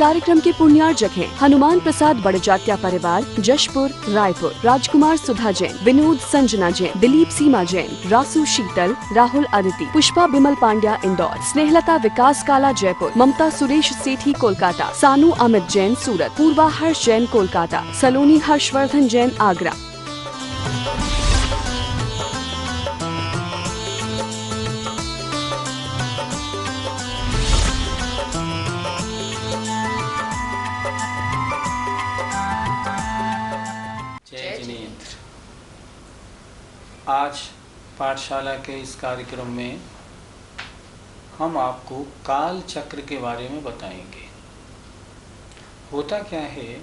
कार्यक्रम के पुण्यार्जक हैं हनुमान प्रसाद बड़जात्या परिवार, जशपुर, रायपुर, राजकुमार सुधा जैन, विनोद संजना जैन, दिलीप सीमा जैन, रासू शीतल, राहुल अदिति, पुष्पा बिमल पांड्या इंदौर, स्नेहलता विकास काला जयपुर, ममता सुरेश सेठी कोलकाता, सानू अमित जैन सूरत, पूर्वा हर्ष जैन कोलकाता, सलोनी हर्षवर्धन जैन आगरा। आज पाठशाला के इस कार्यक्रम में हम आपको काल चक्र के बारे में बताएंगे। होता क्या है,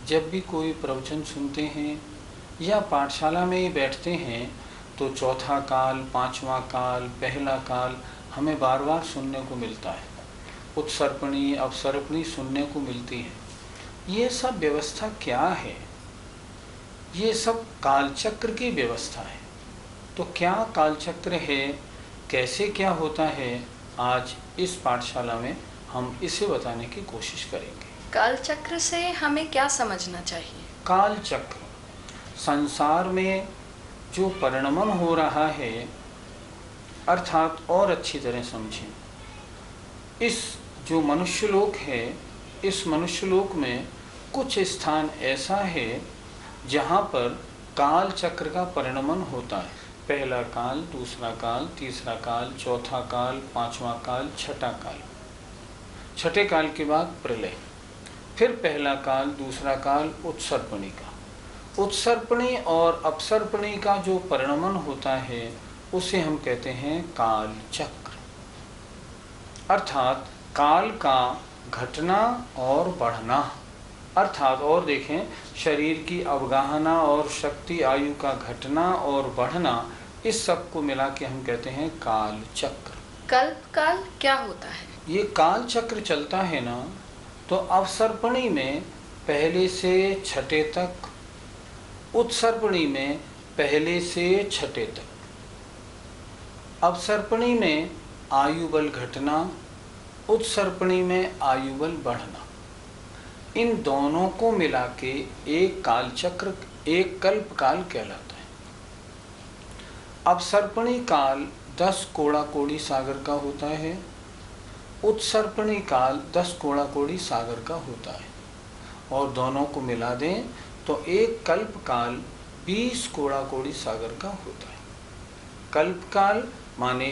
जब भी कोई प्रवचन सुनते हैं या पाठशाला में ही बैठते हैं तो चौथा काल, पांचवा काल, पहला काल हमें बार बार सुनने को मिलता है। उत्सर्पणी, अपसर्पणी सुनने को मिलती है। ये सब व्यवस्था क्या है? ये सब कालचक्र की व्यवस्था है। तो क्या कालचक्र है, कैसे क्या होता है, आज इस पाठशाला में हम इसे बताने की कोशिश करेंगे। कालचक्र से हमें क्या समझना चाहिए? कालचक्र संसार में जो परिणमन हो रहा है, अर्थात और अच्छी तरह समझें, इस जो मनुष्यलोक है, इस मनुष्यलोक में कुछ स्थान ऐसा है जहाँ पर काल चक्र का परिणमन होता है। पहला काल, दूसरा काल, तीसरा काल, चौथा काल, पांचवा काल, छठा काल। छठे काल के बाद प्रलय, फिर पहला काल, दूसरा काल, उत्सर्पणी का। उत्सर्पणी और अपसर्पणी का जो परिणमन होता है उसे हम कहते हैं काल चक्र, अर्थात काल का घटना और बढ़ना। अर्थात और देखें, शरीर की अवगाहना और शक्ति आयु का घटना और बढ़ना, इस सब को मिला के हम कहते हैं काल चक्र। कल्प काल क्या होता है? ये काल चक्र चलता है ना, तो अवसर्पणी में पहले से छठे तक, उत्सर्पणी में पहले से छठे तक, अवसर्पणी में आयु बल घटना, उत्सर्पणी में आयु बल बढ़ना, इन दोनों को मिला के एक काल चक्र, एक कल्प काल कहलाता है। अपसर्पणी काल 10 कोड़ा कोड़ी सागर का होता है, उत्सर्पणी काल 10 कोड़ा कोड़ी सागर का होता है, और दोनों को मिला दें तो एक कल्प काल 20 कोड़ा कोड़ी सागर का होता है। कल्प काल माने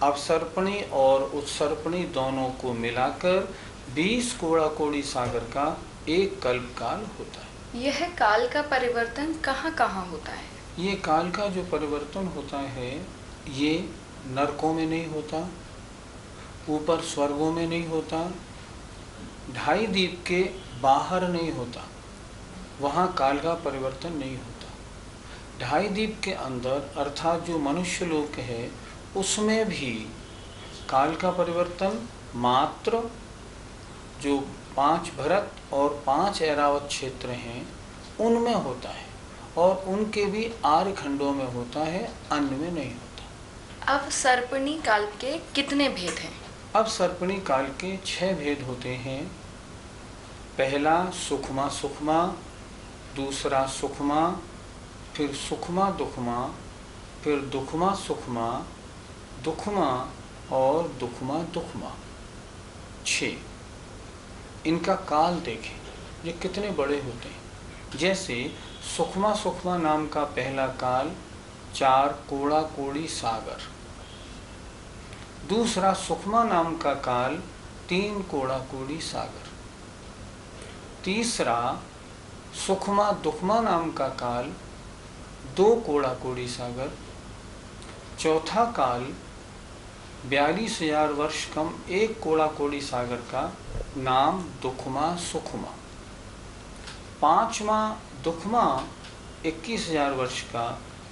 अपसर्पणी और उत्सर्पणी दोनों को मिलाकर 20 कोड़ा कोड़ी सागर का एक कल्प काल होता है। यह काल का परिवर्तन कहाँ कहाँ होता है? ये काल का जो परिवर्तन होता है, ये नरकों में नहीं होता, ऊपर स्वर्गों में नहीं होता, ढाई दीप के बाहर नहीं होता, वहाँ काल का परिवर्तन नहीं होता। ढाई दीप के अंदर अर्थात जो मनुष्य लोक है, उसमें भी काल का परिवर्तन मात्र जो 5 भरत और 5 ऐरावत क्षेत्र हैं उनमें होता है, और उनके भी आर्य खंडों में होता है, अन्य में नहीं होता। अवसर्पणी काल के कितने भेद हैं? अवसर्पणी काल के 6 भेद होते हैं। पहला सुखमा सुखमा, दूसरा सुखमा, फिर सुखमा दुखमा, फिर दुखमा सुखमा, दुखमा और दुखमा दुखमा। 6 इनका काल देखें, ये कितने बड़े होते हैं। जैसे सुखमा सुखमा नाम का पहला काल 4 कोड़ा कोड़ी सागर, दूसरा सुखमा नाम का काल 3 कोड़ा कोड़ी सागर, तीसरा सुखमा दुखमा नाम का काल 2 कोड़ा कोड़ी सागर, चौथा काल 42,000 वर्ष कम 1 कोड़ा कोड़ी सागर का नाम दुखमा सुखमा, पांचवा दुखमा 21,000 वर्ष का,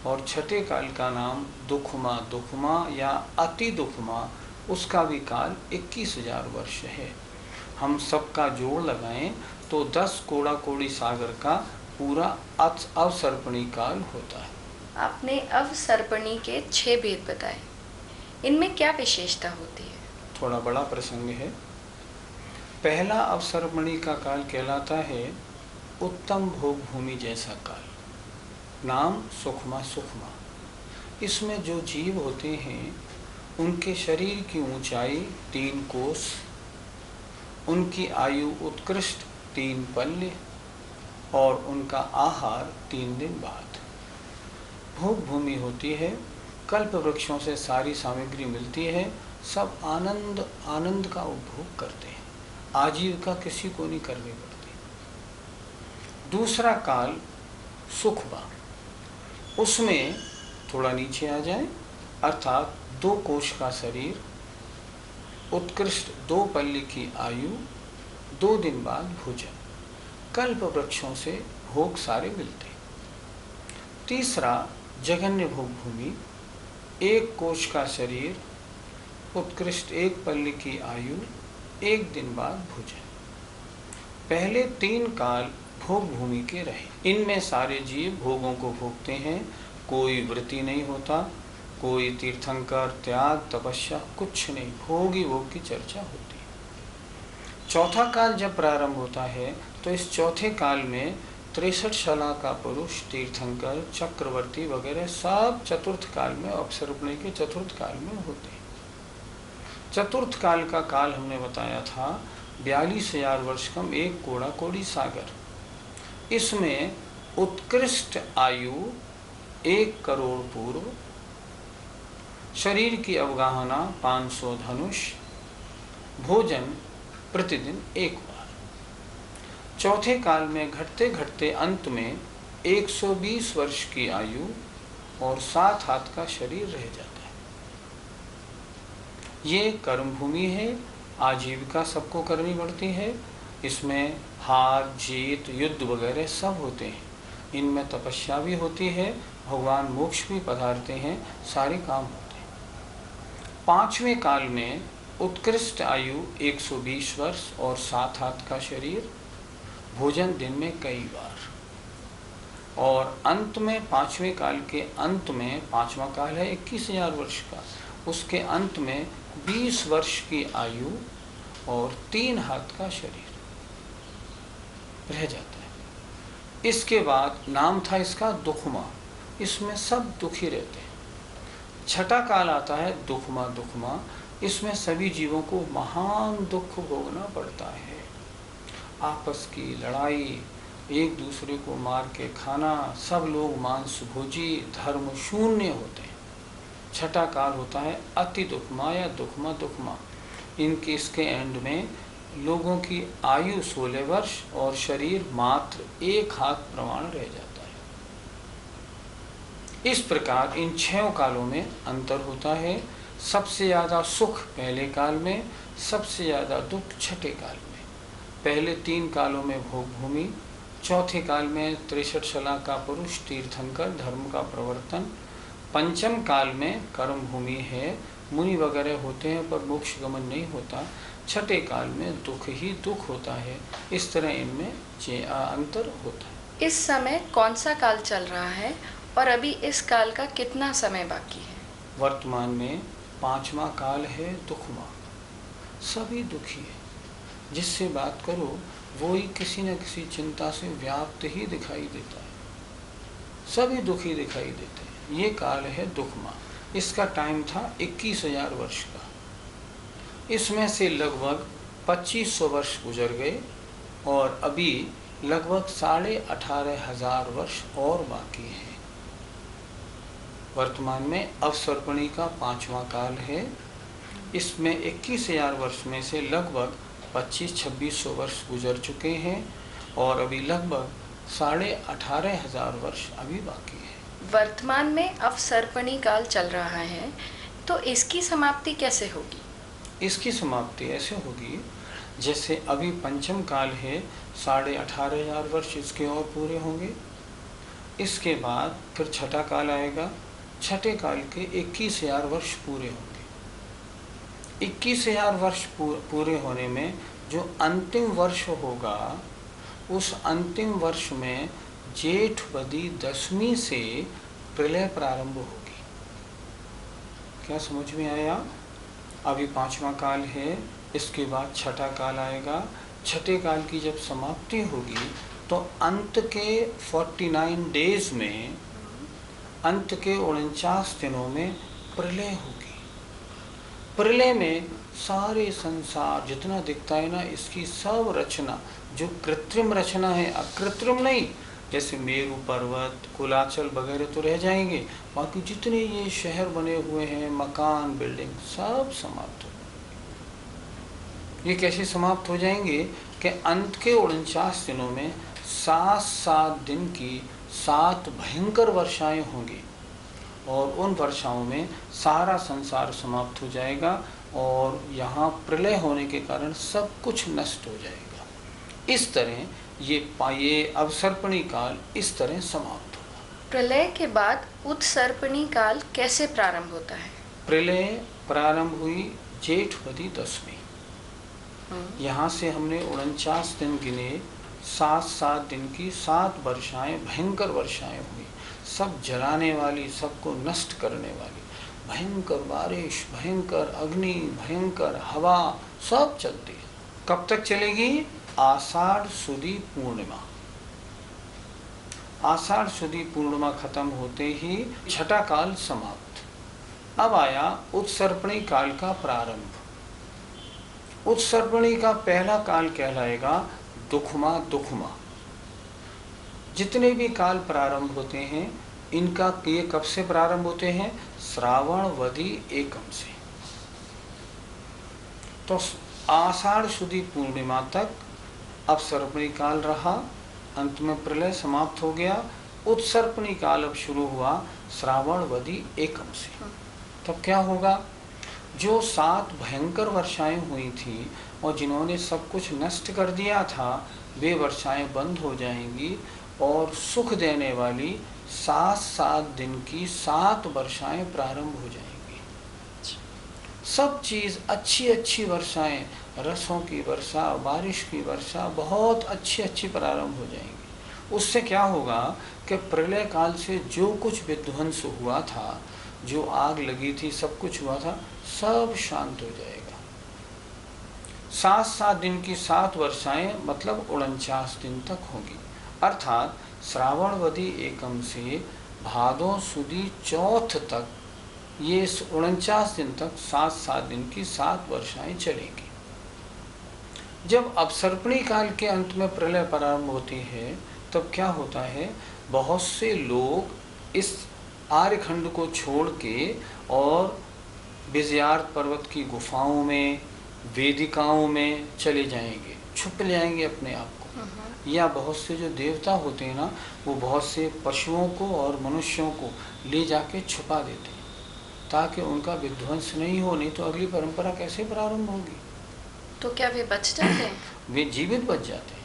और छठे काल का नाम दुखमा दुखमा या अति दुखमा, उसका भी काल 21,000 वर्ष है। हम सबका जोड़ लगाएं तो 10 कोड़ा कोड़ी सागर का पूरा अवसर्पणी काल होता है। आपने अवसर्पणी के 6 भेद बताए, इनमें क्या विशेषता होती है? थोड़ा बड़ा प्रसंग है। पहला अवसर्पणी का काल कहलाता है उत्तम भोग भूमि जैसा काल। नाम सुखमा सुखमा। इसमें जो जीव होते हैं उनके शरीर की ऊंचाई 3 कोस, उनकी आयु उत्कृष्ट 3 पल्य और उनका आहार 3 दिन बाद। भोग भूमि होती है, कल्प वृक्षों से सारी सामग्री मिलती है, सब आनंद का उपभोग करते हैं, आजीविका किसी को नहीं करनी पड़ती। दूसरा काल सुखबा, उसमें थोड़ा नीचे आ जाए, अर्थात 2 कोश का शरीर, उत्कृष्ट 2 पल्ली की आयु, 2 दिन बाद भोजन, कल्प वृक्षों से भोग सारे मिलते। तीसरा जघन्य भोग भूमि, 1 कोश का शरीर, उत्कृष्ट 1 पल्ली की आयु, 1 दिन बाद भोजन। पहले 3 काल भोग भूमि के रहे। इनमें सारे जीव भोगों को भोगते हैं, कोई वृत्ति नहीं होता, कोई तीर्थंकर त्याग तपस्या कुछ नहीं, भोग ही भोग की चर्चा होती है। चौथा काल जब प्रारंभ होता है तो इस चौथे काल में 63 शला का पुरुष, तीर्थंकर, चक्रवर्ती वगैरह सब चतुर्थ काल में, अवसर्पणी के चतुर्थ काल में होते हैं। चतुर्थ काल का काल हमने बताया था 42,000 वर्ष कम 1 कोड़ा कोड़ी सागर। इसमें उत्कृष्ट आयु 1 करोड़ पूर्व, शरीर की अवगाहना 500 धनुष, भोजन प्रतिदिन 1 बार। चौथे काल में घटते घटते अंत में 120 वर्ष की आयु और 7 हाथ का शरीर रह जाता है। ये कर्म भूमि है, आजीविका सबको करनी पड़ती है। इसमें हार जीत युद्ध वगैरह सब होते हैं। इनमें तपस्या भी होती है, भगवान मोक्ष भी पधारते हैं, सारे काम होते हैं। 5वें काल में उत्कृष्ट आयु 120 वर्ष और 7 हाथ का शरीर, भोजन दिन में कई बार। और अंत में 5वें काल के अंत में, 5वां काल है 21,000 वर्ष का, उसके अंत में 20 वर्ष की आयु और 3 हाथ का शरीर रह जाता है। इसके बाद नाम था इसका दुखमा, इसमें सब दुखी रहते हैं। छठा काल आता है दुखमा दुखमा, इसमें सभी जीवों को महान दुख भोगना पड़ता है। आपस की लड़ाई, एक दूसरे को मार के खाना, सब लोग मांस भोजी, धर्म शून्य होते हैं। छठा काल होता है अति दुखमा या दुखमा दुखमा। इसके एंड में लोगों की आयु 16 वर्ष और शरीर मात्र 1 हाथ प्रमाण रह जाता है। इस प्रकार इन 6 कालों में अंतर होता है। सबसे ज़्यादा सुख पहले काल में, सबसे ज़्यादा दुख छठे काल में। पहले 3 कालों में भोग भूमि, चौथे काल में 63 शला का पुरुष, तीर्थंकर, धर्म का प्रवर्तन। 5म काल में कर्म भूमि है, मुनि वगैरह होते हैं पर मोक्ष गमन नहीं होता। छठे काल में दुख ही दुख होता है। इस तरह इनमें अंतर होता है। इस समय कौन सा काल चल रहा है और अभी इस काल का कितना समय बाकी है? वर्तमान में 5वां काल है दुखमा। सभी दुखी है, जिससे बात करो वो ही किसी न किसी चिंता से व्याप्त ही दिखाई देता है। सभी दुखी दिखाई देते हैं। ये काल है दुखमा। इसका टाइम था 21,000 वर्ष का। इसमें से लगभग 2500 वर्ष गुजर गए और अभी लगभग 18,500 वर्ष और बाकी है। वर्तमान में अवसर्पणी का 5वां काल है। इसमें 21,000 वर्ष में से लगभग 2500-2600 वर्ष गुजर चुके हैं और अभी लगभग 18,500 वर्ष अभी बाकी है। वर्तमान में अवसर्पणी काल चल रहा है, तो इसकी समाप्ति कैसे होगी? इसकी समाप्ति ऐसे होगी जैसे अभी 5म काल है, 18,500 वर्ष इसके और पूरे होंगे। इसके बाद फिर छठा काल आएगा, छठे काल के 21,000 वर्ष पूरे होंगे। 21,000 वर्ष पूरे होने में जो अंतिम वर्ष होगा, उस अंतिम वर्ष में जेठ बदी 10वीं से प्रलय प्रारंभ होगी। क्या समझ में आया? अभी 5वां काल है, इसके बाद छठा काल आएगा। छठे काल की जब समाप्ति होगी तो अंत के 49 डेज में, अंत के 49 दिनों में प्रलय होगी। प्रलय में सारे संसार जितना दिखता है ना, इसकी सब रचना जो कृत्रिम रचना है, अकृत्रिम नहीं, जैसे मेरू पर्वत, कुलाचल वगैरह तो रह जाएंगे, बाकी जितने ये शहर बने हुए हैं, मकान, बिल्डिंग, सब समाप्त हो जाएंगे। ये कैसे समाप्त हो जाएंगे कि अंत के 49 दिनों में 7 दिन की 7 भयंकर वर्षाएं होंगी और उन वर्षाओं में सारा संसार समाप्त हो जाएगा और यहाँ प्रलय होने के कारण सब कुछ नष्ट हो जाएगा। इस तरह ये अवसर्पणी काल इस तरह समाप्त होगा। प्रलय के बाद उत्सर्पणी काल कैसे प्रारंभ होता है? प्रलय प्रारंभ हुई जेठवदी दशमी। यहाँ से हमने 49 दिन गिने, 7 दिन की 7 वर्षाएं, भयंकर वर्षाएं हुई, सब जलाने वाली, सबको नष्ट करने वाली, भयंकर बारिश, भयंकर अग्नि, भयंकर हवा, सब चलती है। कब तक चलेगी? आषाढ़ सुदी पूर्णिमा। आषाढ़ सुदी पूर्णिमा खत्म होते ही छठा काल समाप्त। अब आया उत्सर्पणी काल का प्रारंभ। उत्सर्पणी का पहला काल कहलाएगा दुखमा। दुखमा जितने भी काल प्रारंभ होते हैं, इनका ये कब से प्रारंभ होते हैं? श्रावण वदी एकम से। तो आषाढ़ सुदी पूर्णिमा तक अवसर्पणी काल रहा, अंत में प्रलय समाप्त हो गया। उत्सर्पणी काल अब शुरू हुआ श्रावण वदी एकम से। तब क्या होगा? जो 7 भयंकर वर्षाएं हुई थी और जिन्होंने सब कुछ नष्ट कर दिया था, वे वर्षाएं बंद हो जाएंगी और सुख देने वाली 7 दिन की 7 वर्षाएं प्रारंभ हो जाएंगी। सब चीज़ अच्छी अच्छी वर्षाएं, रसों की वर्षा, बारिश की वर्षा, बहुत अच्छी अच्छी प्रारंभ हो जाएंगी। उससे क्या होगा कि प्रलय काल से जो कुछ विध्वंस हुआ था, जो आग लगी थी, सब कुछ हुआ था, सब शांत हो जाएगा। 7 दिन की 7 वर्षाएं मतलब 49 दिन तक होगी। अर्थात श्रावणवदी एकम से भादों सुदी चौथ तक ये 49 दिन तक 7 दिन की 7 वर्षाएं चलेंगी। जब अवसर्पणी काल के अंत में प्रलय प्रारंभ होती है, तब क्या होता है? बहुत से लोग इस आर्यखंड को छोड़ के और विजयार्थ पर्वत की गुफाओं में, वेदिकाओं में चले जाएंगे, छुप जाएंगे अपने आप को। या बहुत से जो देवता होते हैं ना, वो बहुत से पशुओं को और मनुष्यों को ले जाके छुपा देते हैं ताकि उनका विध्वंस नहीं हो, नहीं तो अगली परंपरा कैसे प्रारंभ होगी? तो क्या वे बच जाते हैं? वे जीवित बच जाते हैं।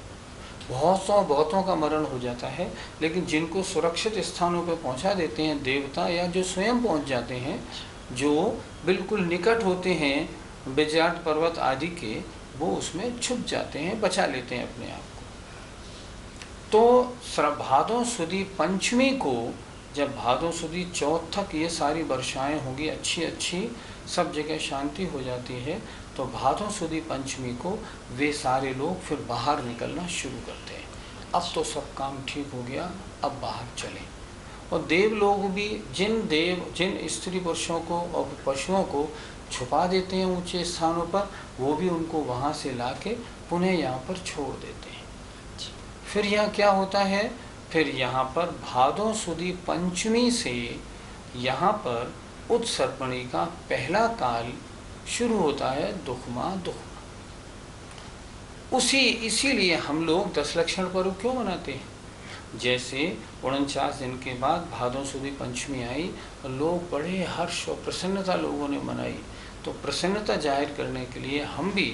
बहुतों का मरण हो जाता है, लेकिन जिनको सुरक्षित स्थानों पर पहुंचा देते हैं देवता, या जो स्वयं पहुंच जाते हैं, जो बिल्कुल निकट होते हैं विजयार्थ पर्वत आदि के, वो उसमें छुप जाते हैं, बचा लेते हैं अपने आप को। तो भादों सुदी पंचमी को, जब भादों सुदी चौथ तक ये सारी वर्षाएं होंगी अच्छी अच्छी, सब जगह शांति हो जाती है, तो भादों सुदी पंचमी को वे सारे लोग फिर बाहर निकलना शुरू करते हैं। अब तो सब काम ठीक हो गया, अब बाहर चलें। और देव लोग भी जिन स्त्री पुरुषों को और पशुओं को छुपा देते हैं ऊंचे स्थानों पर, वो भी उनको वहाँ से लाके पुनः यहाँ पर छोड़ देते हैं। फिर यहाँ क्या होता है? फिर यहाँ पर भादों सुदी पंचमी से यहाँ पर उत्सर्पणी का पहला काल शुरू होता है, दुखमा। इसीलिए हम लोग 10 लक्षण पर्व क्यों मनाते हैं? जैसे 49 दिन के बाद भादों सुदी पंचमी आई, लोग बड़े हर्ष और प्रसन्नता लोगों ने मनाई, तो प्रसन्नता जाहिर करने के लिए हम भी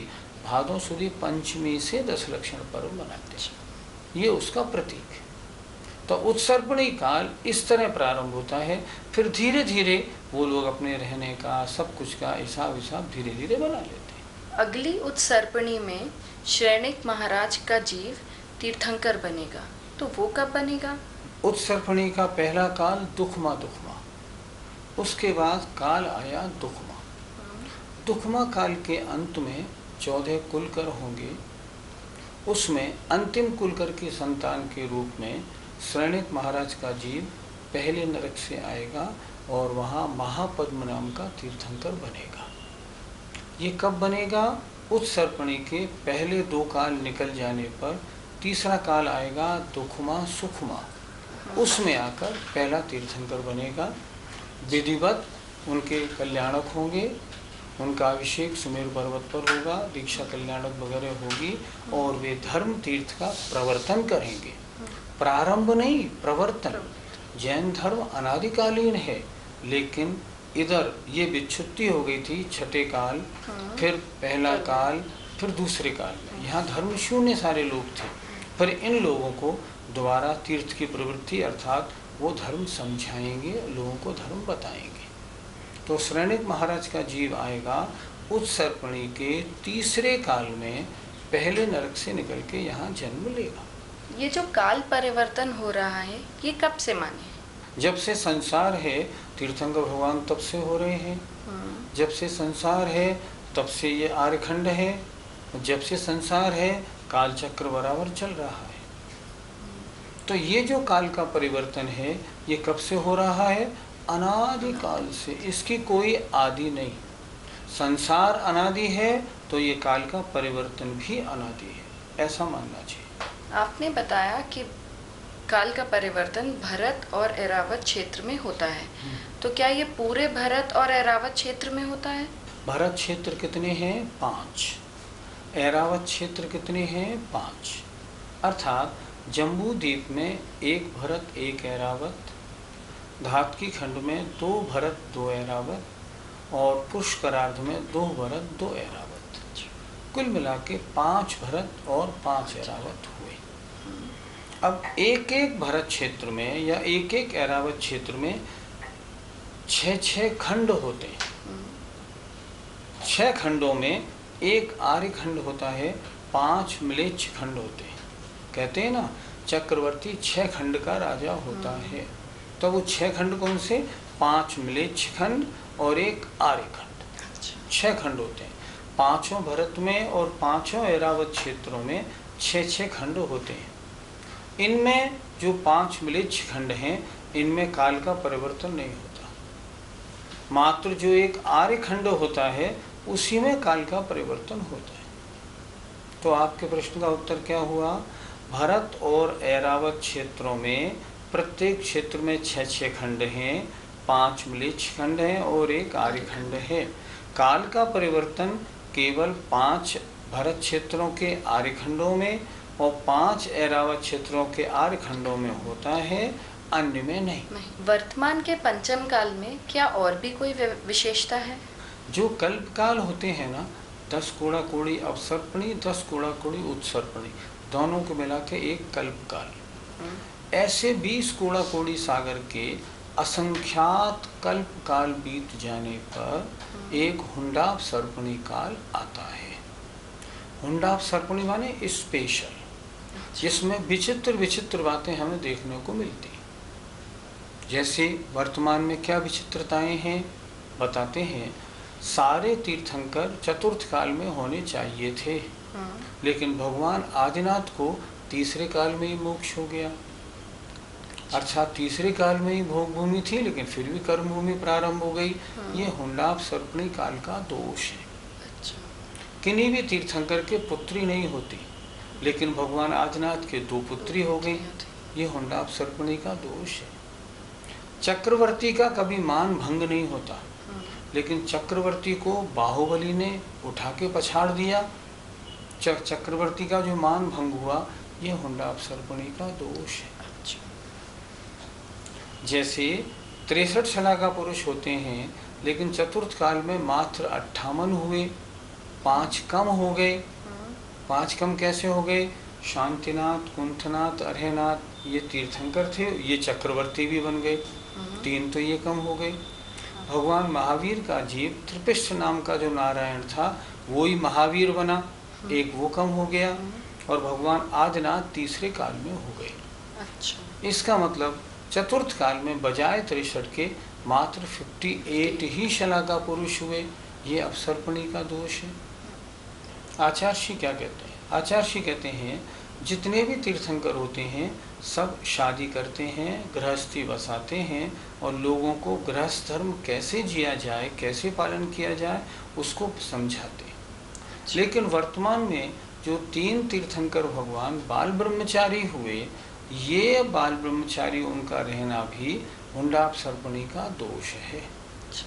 भादों सुदी पंचमी से 10 लक्षण पर्व मनाते हैं। ये उसका प्रतीक है। तो उत्सर्पणी काल इस तरह प्रारंभ होता है। फिर धीरे धीरे वो लोग अपने रहने का, सब कुछ का हिसाब धीरे धीरे बना लेते हैं। अगली उत्सर्पणी में शैणिक महाराज का जीव तीर्थंकर बनेगा, तो वो कब बनेगा? उत्सर्पणी का पहला काल दुखमा। उसके बाद काल आया दुखमा। दुखमा काल के अंत में 14 कुलकर होंगे, उसमें अंतिम कुलकर की संतान के रूप में श्रेणिक महाराज का जीव पहले नरक से आएगा और वहाँ महापद्म नाम का तीर्थंकर बनेगा। ये कब बनेगा? उत्सर्पणी के पहले 2 काल निकल जाने पर तीसरा काल आएगा दुखमा सुखमा, उसमें आकर पहला तीर्थंकर बनेगा। विधिवत उनके कल्याणक होंगे, उनका अभिषेक सुमेरु पर्वत पर होगा, दीक्षा कल्याणक वगैरह होगी और वे धर्म तीर्थ का प्रवर्तन करेंगे। प्रारंभ नहीं, प्रवर्तन। जैन धर्म अनादिकालीन है, लेकिन इधर ये विच्छुत्ति हो गई थी छठे काल, फिर पहला काल, फिर दूसरे काल में। यहाँ धर्म शून्य सारे लोग थे, पर इन लोगों को दोबारा तीर्थ की प्रवृत्ति अर्थात वो धर्म समझाएंगे, लोगों को धर्म बताएंगे। तो श्रेणिक महाराज का जीव आएगा उत्सर्पणी के तीसरे काल में, पहले नरक से निकल के यहाँ जन्म लेगा। ये जो काल परिवर्तन हो रहा है, ये कब से माने? जब से संसार है, तीर्थंकर भगवान तब से हो रहे हैं। जब से संसार है तब से ये आर्यखंड है। जब से संसार है काल चक्र बराबर चल रहा है। तो ये जो काल का परिवर्तन है, ये कब से हो रहा है? अनादि काल से। इसकी कोई आदि नहीं। संसार अनादि है तो ये काल का परिवर्तन भी अनादि है, ऐसा मानना चाहिए। आपने बताया कि काल का परिवर्तन भरत और ऐरावत क्षेत्र में होता है, तो क्या ये पूरे भरत और ऐरावत क्षेत्र में होता है? भरत क्षेत्र कितने हैं? 5। ऐरावत क्षेत्र कितने हैं? 5। अर्थात जम्बू द्वीप में 1 भरत 1 ऐरावत, धातकी खंड में 2 भरत 2 ऐरावत और पुष्करार्ध में 2 भरत 2 ऐरावत, कुल मिला के 5 भरत और 5 ऐरावत हुए। अब एक एक भरत क्षेत्र में या एक एक ऐरावत क्षेत्र में 6 खंड होते हैं। 6 खंडों में एक आर्य खंड होता है, 5 म्लेच्छ खंड होते हैं। कहते हैं ना, चक्रवर्ती 6 खंड का राजा होता है। तो वो 6 खंड कौन से? 5 म्लेच्छ खंड और 1 आर्य खंड। 6 खंड होते हैं। 5 भरत में और 5 ऐरावत क्षेत्रों में 6 खंड होते हैं। इनमें जो 5 म्लेच्छ खंड हैं, इनमें काल का परिवर्तन नहीं होता। मात्र जो 1 आर्य खंड होता है, उसी में काल का परिवर्तन होता है। तो आपके प्रश्न का उत्तर क्या हुआ? भरत और ऐरावत क्षेत्रों में प्रत्येक क्षेत्र में 6 खंड हैं, 5 म्लेच्छ खंड हैं और 1 आर्य खंड है। काल का परिवर्तन केवल 5 भरत क्षेत्रों के आर्य खंडों में और 5 ऐरावत क्षेत्रों के आर्य खंडों में होता है, अन्य में नहीं। वर्तमान के पंचम काल में क्या और भी कोई विशेषता है? जो कल्प काल होते हैं ना, 10 कोड़ा कोड़ी अवसर्पणी, 10 कोड़ा कोड़ी उत्सर्पणी, दोनों को मिला के एक कल्प काल। ऐसे 20 कोड़ा कोड़ी सागर के असंख्यात कल्प काल बीत जाने पर एक हुंडाप सर्पणी काल आता है। हुंडाप सर्पणी माने स्पेशल, जिसमें विचित्र विचित्र बातें हमें देखने को मिलती। जैसे वर्तमान में क्या विचित्रताएं हैं बताते हैं। सारे तीर्थंकर चतुर्थ काल में होने चाहिए थे, लेकिन भगवान आदिनाथ को तीसरे काल में ही मोक्ष हो गया। अर्थात तीसरे काल में ही भोग भूमि थी, लेकिन फिर भी कर्म भूमि प्रारंभ हो गई। ये हुंडाप सर्पणी काल का दोष है। किन्हीं भी तीर्थंकर के पुत्री नहीं होती, लेकिन भगवान आदिनाथ के 2 पुत्री हो गई। ये हुंडाप सर्पणी का दोष है। चक्रवर्ती का कभी मान भंग नहीं होता, लेकिन चक्रवर्ती को बाहुबली ने उठा के पछाड़ दिया। चक्रवर्ती का जो मान भंग हुआ, ये हुंडाप सर्पणी का दोष है। जैसे 63 शलाका पुरुष होते हैं, लेकिन चतुर्थ काल में मात्र 58 हुए, 5 कम हो गए। 5 कम कैसे हो गए? शांतिनाथ, कुंठनाथ, अर्हनाथ ये तीर्थंकर थे, ये चक्रवर्ती भी बन गए। 3 तो ये कम हो गए। भगवान महावीर का जीव त्रिपिष्ठ नाम का जो नारायण था, वो ही महावीर बना, 1 वो कम हो गया। और भगवान आदिनाथ तीसरे काल में हो गए। इसका मतलब चतुर्थ काल में बजाय 63 के मात्र 58 ही शलाका पुरुष हुए। ये अवसर्पणी का दोष है। आचार्षी क्या कहते हैं? आचार्षी कहते हैं जितने भी तीर्थंकर होते हैं सब शादी करते हैं, गृहस्थी बसाते हैं और लोगों को गृहस्थ धर्म कैसे जिया जाए, कैसे पालन किया जाए उसको समझाते हैं। लेकिन वर्तमान में जो 3 तीर्थंकर भगवान बाल ब्रह्मचारी हुए, ये बाल ब्रह्मचारी उनका रहना भी हुंडाप सर्पणी का दोष है।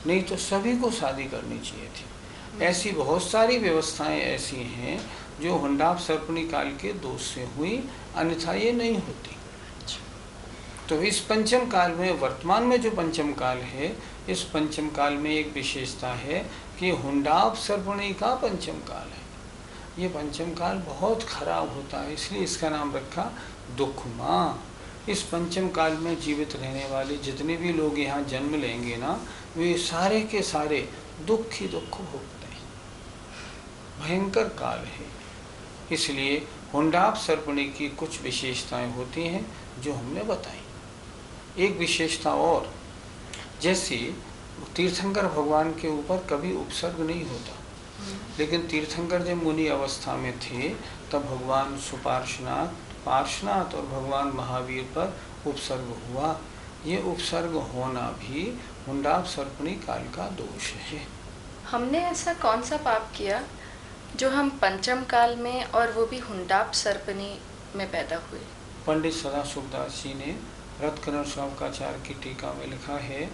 नहीं तो सभी को शादी करनी चाहिए थी। ऐसी बहुत सारी व्यवस्थाएं ऐसी हैं जो हुंडाप सर्पणी काल के दोष से हुई, अन्यथा ये नहीं होती। तो इस पंचम काल में, वर्तमान में जो पंचम काल है, इस पंचम काल में एक विशेषता है कि हुंडाप सर्पणी का पंचम काल है। ये पंचम काल बहुत खराब होता है, इसलिए इसका नाम रखा दुखमा। इस पंचम काल में जीवित रहने वाले जितने भी लोग यहाँ जन्म लेंगे ना, वे सारे के सारे दुख ही दुख भोगते हैं। भयंकर काल है। इसलिए हुंडाप सर्पणी की कुछ विशेषताएं होती हैं जो हमने बताई। एक विशेषता और, जैसे तीर्थंकर भगवान के ऊपर कभी उपसर्ग नहीं होता, लेकिन तीर्थंकर जब मुनि अवस्था में थे तब भगवान सुपार्श्वनाथ, पार्श्वनाथ और भगवान महावीर पर उपसर्ग हुआ। ये उपसर्ग होना भी हुंडाप सर्पणी काल का दोष है। हमने ऐसा कौन सा पाप किया जो हम पंचम काल में और वो भी हुंडाप सर्पणी में पैदा हुए? पंडित सदाशिवदास जी ने रत्करण श्रवकाचार्य की टीका में लिखा है,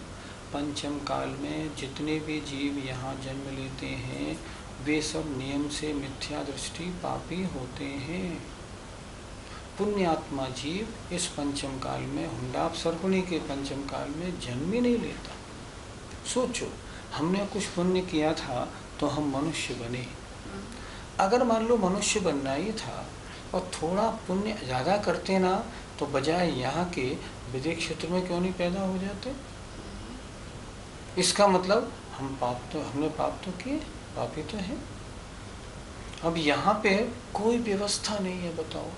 पंचम काल में जितने भी जीव यहाँ जन्म लेते हैं वे सब नियम से मिथ्या दृष्टि पापी होते हैं। पुण्यात्मा जीव इस पंचम काल में, हुंडाप सर्पणी के पंचम काल में जन्म ही नहीं लेता। सोचो, हमने कुछ पुण्य किया था तो हम मनुष्य बने। अगर मान लो मनुष्य बनना ही था और थोड़ा पुण्य ज़्यादा करते ना, तो बजाय यहाँ के विदेह क्षेत्र में क्यों नहीं पैदा हो जाते? इसका मतलब हमने पाप तो किए, पापी तो है। अब यहाँ पे कोई व्यवस्था नहीं है, बताओ।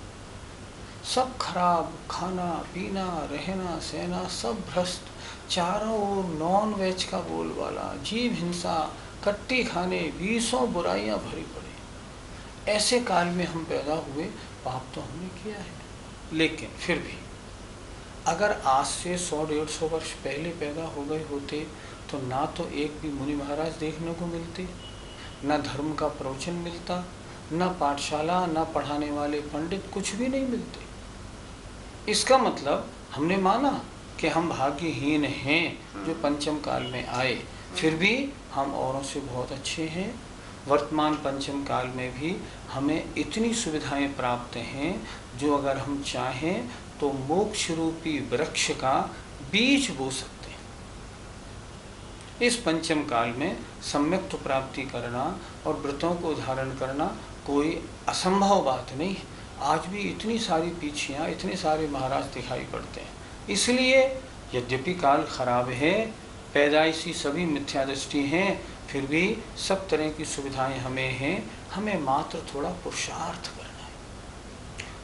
सब खराब, खाना पीना रहना सहना सब भ्रष्ट, चारों ओर नॉन वेज का बोलबाला, जीव हिंसा, कट्टी खाने, 20 बुराइयां भरी पड़ी। ऐसे काल में हम पैदा हुए, पाप तो हमने किया है। लेकिन फिर भी अगर आज से 100-150 वर्ष पहले पैदा हो गए होते तो ना तो एक भी मुनि महाराज देखने को मिलते, न धर्म का प्रवचन मिलता, न पाठशाला, न पढ़ाने वाले पंडित, कुछ भी नहीं मिलते। इसका मतलब हमने माना कि हम भाग्यहीन हैं जो पंचम काल में आए, फिर भी हम औरों से बहुत अच्छे हैं। वर्तमान पंचम काल में भी हमें इतनी सुविधाएं प्राप्त हैं जो अगर हम चाहें तो मोक्ष रूपी वृक्ष का बीज बो सकते हैं। इस पंचम काल में सम्यक प्राप्ति करना और व्रतों को धारण करना कोई असंभव बात नहीं है। आज भी इतनी सारी पीछियाँ, इतने सारे महाराज दिखाई पड़ते हैं। इसलिए यद्यपि काल खराब है, पैदाइशी सभी मिथ्या दृष्टि हैं, फिर भी सब तरह की सुविधाएं हमें हैं। हमें मात्र थोड़ा पुरुषार्थ करना है।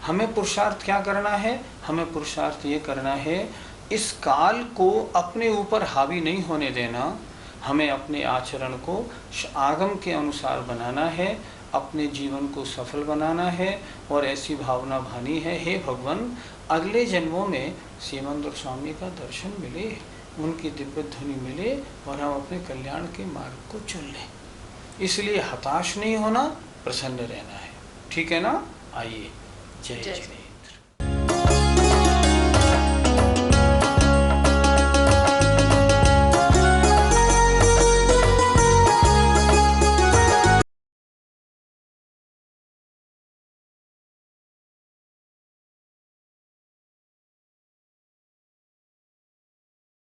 हमें पुरुषार्थ क्या करना है? हमें पुरुषार्थ ये करना है, इस काल को अपने ऊपर हावी नहीं होने देना। हमें अपने आचरण को आगम के अनुसार बनाना है, अपने जीवन को सफल बनाना है और ऐसी भावना भानी है, हे भगवान अगले जन्मों में सीमंद्र स्वामी का दर्शन मिले, उनकी दिव्य ध्वनि मिले और हम अपने कल्याण के मार्ग को चुन लें। इसलिए हताश नहीं होना, प्रसन्न रहना है। ठीक है ना? आइए, जय जय।